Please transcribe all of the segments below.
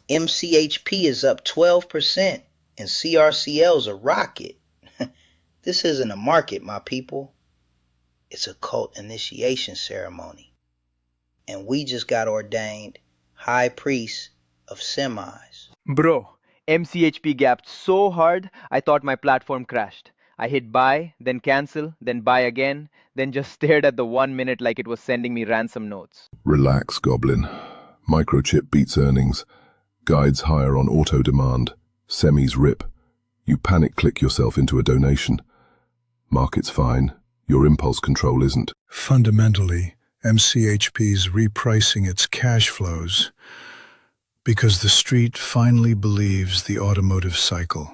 MCHP is up 12% and CRCL's a rocket. This isn't a market, my people. It's a cult initiation ceremony. And we just got ordained high priest of semis. Bro, MCHP gapped so hard, I thought my platform crashed. I hit buy, then cancel, then buy again, then just stared at the 1 minute like it was sending me ransom notes. Relax, Goblin. Microchip beats earnings. Guides higher on auto demand. Semis rip. You panic-click yourself into a donation. Market's fine. Your impulse control isn't. Fundamentally, MCHP's repricing its cash flows because the street finally believes the automotive cycle.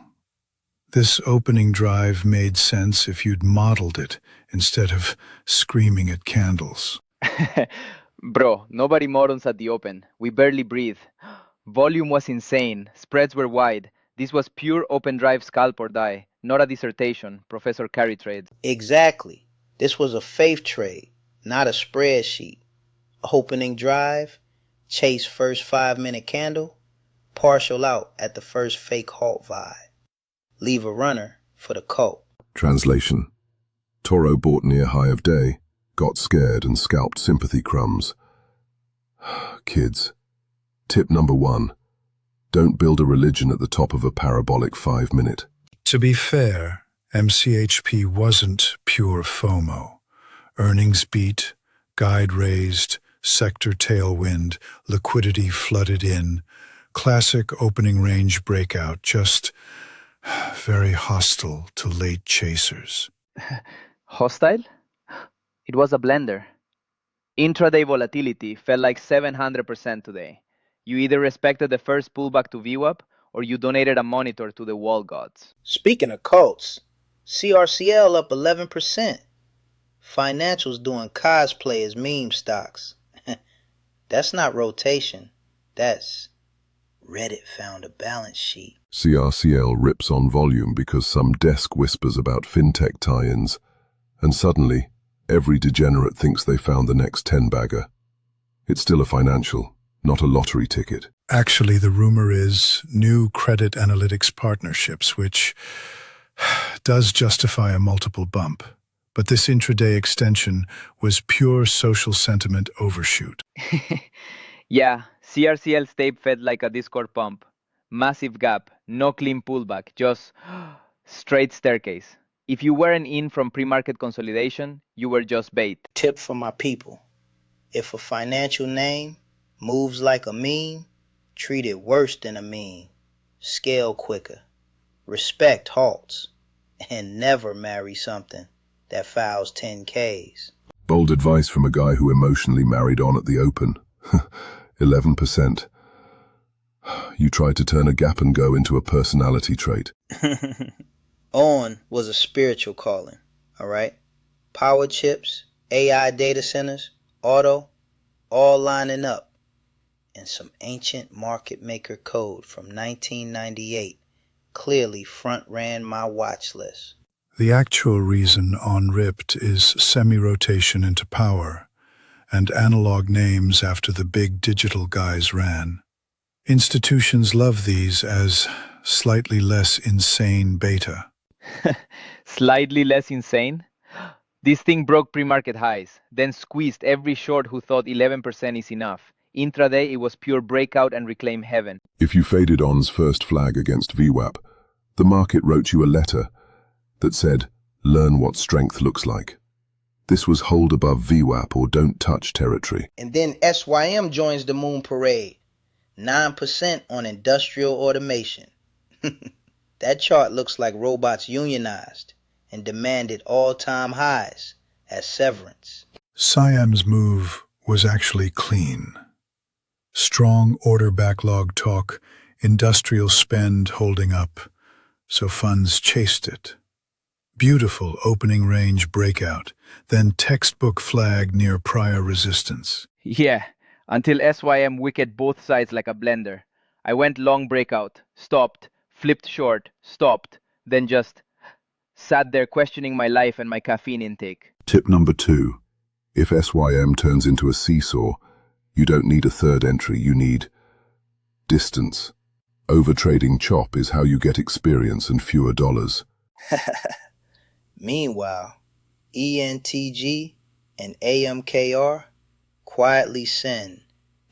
This opening drive made sense if you'd modeled it instead of screaming at candles. Bro, nobody models at the open. We barely breathe. Volume was insane. Spreads were wide. This was pure open drive scalp or die, not a dissertation, Professor Carry trade. Exactly. This was a faith trade, not a spreadsheet. Opening drive, chase first 5-minute candle, partial out at the first fake-halt vibe. Leave a runner for the cult. Translation. Toro bought near high of day, got scared and scalped sympathy crumbs. Kids. Tip number 1. Don't build a religion at the top of a parabolic 5-minute. To be fair, MCHP wasn't pure FOMO. Earnings beat, guide raised, sector tailwind, liquidity flooded in. Classic opening range breakout, just very hostile to late chasers. Hostile? It was a blender. Intraday volatility fell like 700% today. You either respected the first pullback to VWAP or you donated a monitor to the wall gods. Speaking of cults, CRCL up 11%. Financials doing cosplay as meme stocks. That's not rotation. That's Reddit found a balance sheet. CRCL rips on volume because some desk whispers about fintech tie-ins, and suddenly, every degenerate thinks they found the next 10-bagger. It's still a financial, not a lottery ticket. Actually, the rumor is new credit analytics partnerships, which does justify a multiple bump. But this intraday extension was pure social sentiment overshoot. Yeah, CRCL stayed fed like a Discord pump. Massive gap, no clean pullback, just straight staircase. If you weren't in from pre-market consolidation, you were just bait. Tip for my people. If a financial name moves like a meme, treat it worse than a meme. Scale quicker. Respect halts. And never marry something that files 10Ks. Bold advice from a guy who emotionally married on at the open. 11%. You tried to turn a gap and go into a personality trait. On was a spiritual calling, alright? Power chips, AI data centers, auto, all lining up. And some ancient market maker code from 1998 clearly front-ran my watch list. The actual reason on ripped is semi-rotation into power, and analog names after the big digital guys ran. Institutions love these as slightly less insane beta. Slightly less insane? This thing broke pre-market highs, then squeezed every short who thought 11% is enough. Intraday, it was pure breakout and reclaim heaven. If you faded on's first flag against VWAP, the market wrote you a letter that said, learn what strength looks like. This was hold above VWAP or don't touch territory. And then SYM joins the moon parade. 9% on industrial automation. That chart looks like robots unionized and demanded all-time highs as severance. SYM's move was actually clean. Strong order backlog talk, industrial spend holding up, so funds chased it. Beautiful opening range breakout, then textbook flag near prior resistance. Yeah, until SYM wicked both sides like a blender. I went long breakout, stopped, flipped short, stopped, then just sat there questioning my life and my caffeine intake. Tip number 2. If SYM turns into a seesaw, you don't need a third entry, you need distance. Overtrading chop is how you get experience and fewer dollars. Meanwhile, ENTG and AMKR quietly send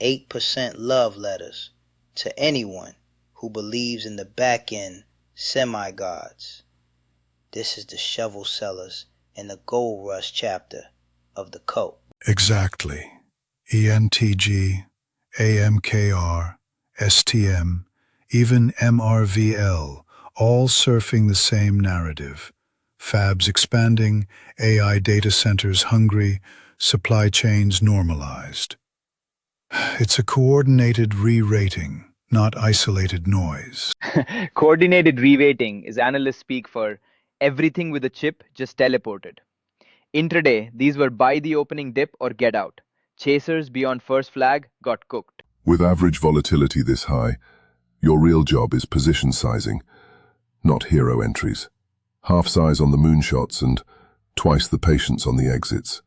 8% love letters to anyone who believes in the back-end semi-gods. This is the shovel sellers in the gold rush chapter of the cult. Exactly. ENTG, AMKR, STM, even MRVL, all surfing the same narrative. Fabs expanding, AI data centers hungry, supply chains normalized. It's a coordinated re-rating, not isolated noise. Coordinated re-rating is analyst speak for everything with a chip just teleported. Intraday, these were buy the opening dip or get out. Chasers beyond first flag got cooked. With average volatility this high, your real job is position sizing, not hero entries. Half size on the moonshots and twice the patience on the exits.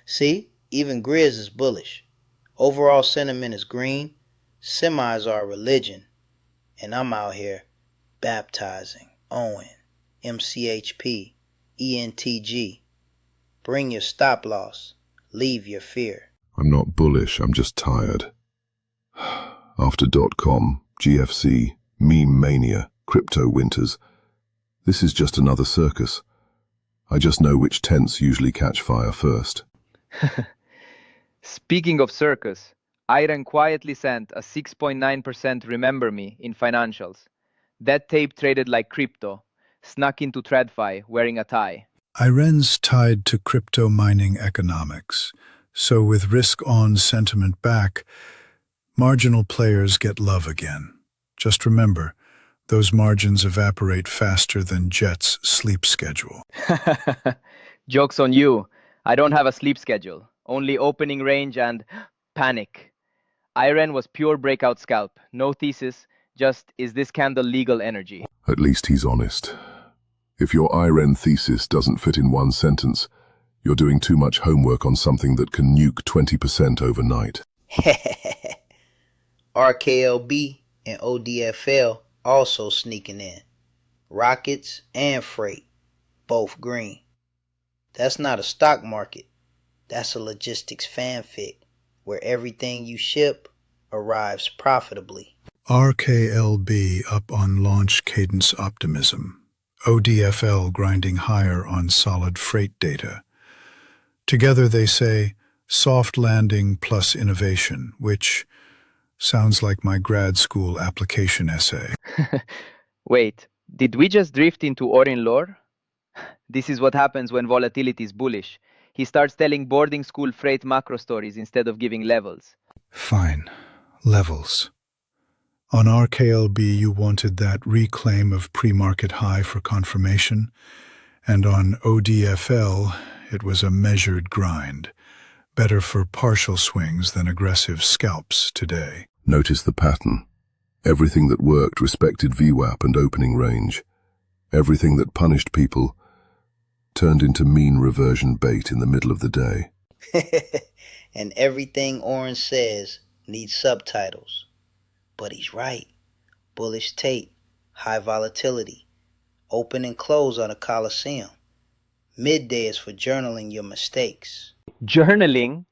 See, even Grizz is bullish. Overall sentiment is green. Semis are a religion. And I'm out here baptizing Orin, MCHP, ENTG. Bring your stop loss. Leave your fear. I'm not bullish, I'm just tired. After .com, GFC, meme mania, crypto winters, this is just another circus. I just know which tents usually catch fire first. Speaking of circus, IREN quietly sent a 6.9% remember me in financials. That tape traded like crypto, snuck into TradFi wearing a tie. IREN's tied to crypto mining economics, so with risk-on sentiment back, marginal players get love again. Just remember, those margins evaporate faster than Jet's sleep schedule. Joke's on you. I don't have a sleep schedule, only opening range and panic. IREN was pure breakout scalp, no thesis, just is this candle legal energy? At least he's honest. If your IREN thesis doesn't fit in one sentence, you're doing too much homework on something that can nuke 20% overnight. RKLB and ODFL also sneaking in. Rockets and freight, both green. That's not a stock market. That's a logistics fanfic where everything you ship arrives profitably. RKLB up on launch cadence optimism. ODFL grinding higher on solid freight data. Together they say, soft landing plus innovation, which sounds like my grad school application essay. Wait, did we just drift into Orin Lore? This is what happens when volatility is bullish. He starts telling boarding school freight macro stories instead of giving levels. Fine. Levels. On RKLB, you wanted that reclaim of pre-market high for confirmation, and on ODFL, it was a measured grind. Better for partial swings than aggressive scalps today. Notice the pattern. Everything that worked respected VWAP and opening range. Everything that punished people turned into mean-reversion bait in the middle of the day. And everything Orin says needs subtitles. But he's right. Bullish tape, high volatility, open and close on a Coliseum. Midday is for journaling your mistakes. Journaling?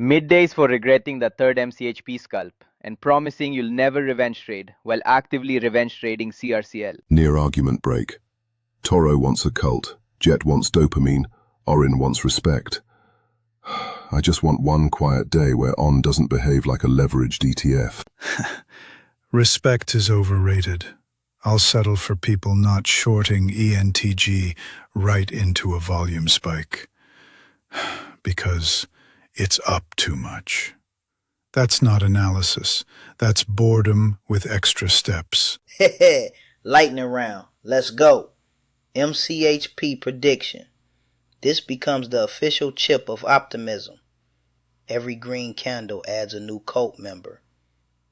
Middays for regretting the third MCHP scalp and promising you'll never revenge trade while actively revenge trading CRCL. Near argument break. Toro wants a cult, Jet wants dopamine, Orin wants respect. I just want one quiet day where ON doesn't behave like a leveraged ETF. Respect is overrated. I'll settle for people not shorting ENTG right into a volume spike. Because it's up too much. That's not analysis. That's boredom with extra steps. Lightning round. Let's go. MCHP prediction. This becomes the official chip of optimism. Every green candle adds a new cult member.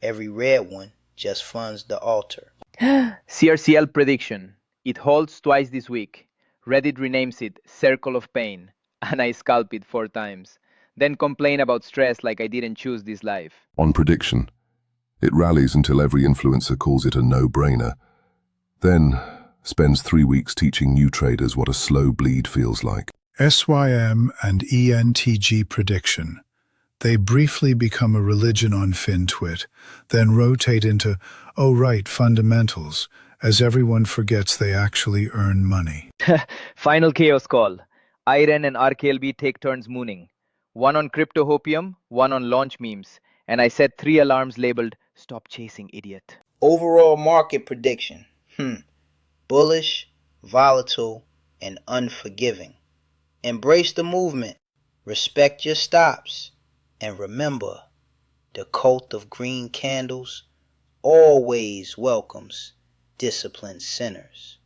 Every red one just funds the altar. CRCL prediction. It holds twice this week. Reddit renames it Circle of Pain. And I scalp it 4 times. Then complain about stress like I didn't choose this life. On prediction, It rallies until every influencer calls it a no-brainer. Then spends 3 weeks teaching new traders what a slow bleed feels like. SYM and ENTG prediction. They briefly become a religion on FinTwit, then rotate into, oh right, fundamentals, as everyone forgets they actually earn money. Final chaos call. IREN and RKLB take turns mooning. One on crypto hopium, one on launch memes. And I set 3 alarms labeled, stop chasing, idiot. Overall market prediction. Bullish, volatile, and unforgiving. Embrace the movement. Respect your stops. And remember, the cult of green candles always welcomes disciplined sinners.